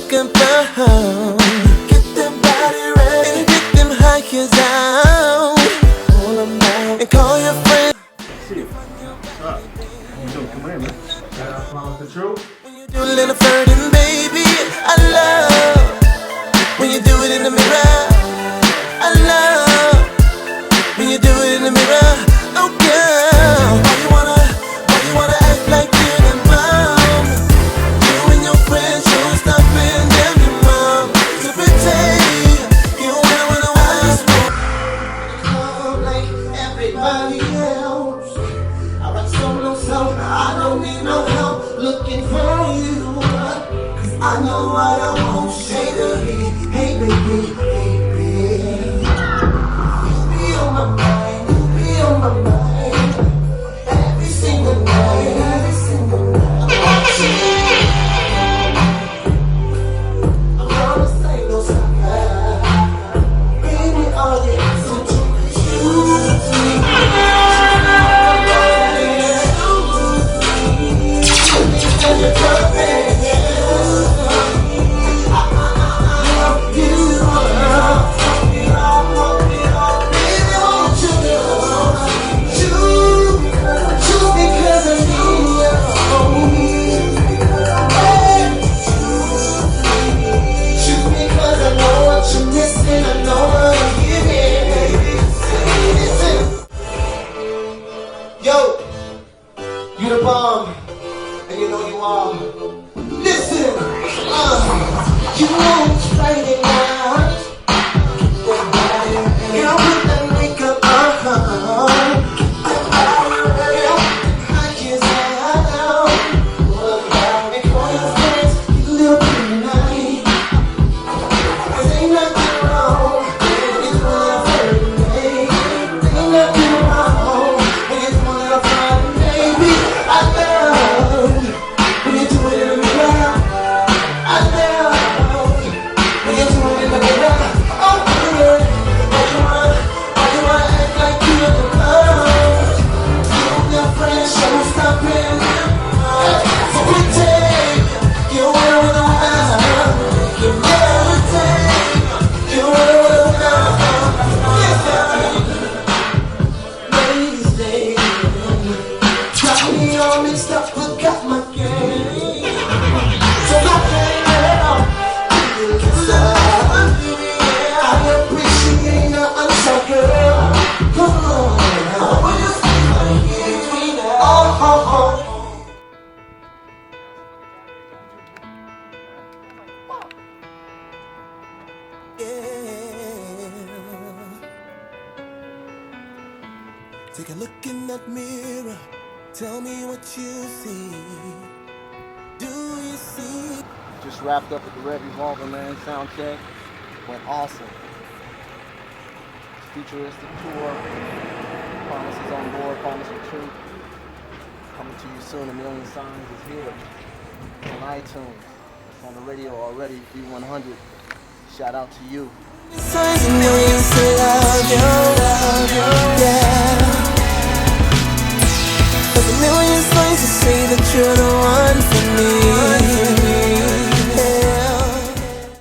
looking for. Get that body ready and get them hikers out. Pull them out and call your friends. See you. How you doing? Come in, man. Shout out Promise the Truth. When you do a little flirting, baby, I love when you do it in the mirror. I love when you do it in the mirror. Oh girl, why you wanna act like you're the mom? You and your friends should stop being them your mom. To pretend you wanna just come like everybody else. I rock solo, so I don't need no help looking for you. 'Cause I know what I want. Hey baby, hey baby, hey baby. You be on my mind, you be on my mind. Every single night, every single night. I promise ain't no secret. Baby, all you have to do is choose me. And you're perfect. Yo, you the bomb, and you know you are. Listen, you know it's Friday night. You know put that makeup on. Take a look in that mirror. Tell me what you see. Do you see? Just wrapped up at the Red Revolver, man. Sound check. Went awesome. Futuristic tour. Promise is on board. Promise the Truth. Coming to you soon. A Million Signs is here. It's on iTunes. It's on the radio already. B100. Shout out to you. Signs a million say love you, yeah. There's a million signs to say that you're the one for me.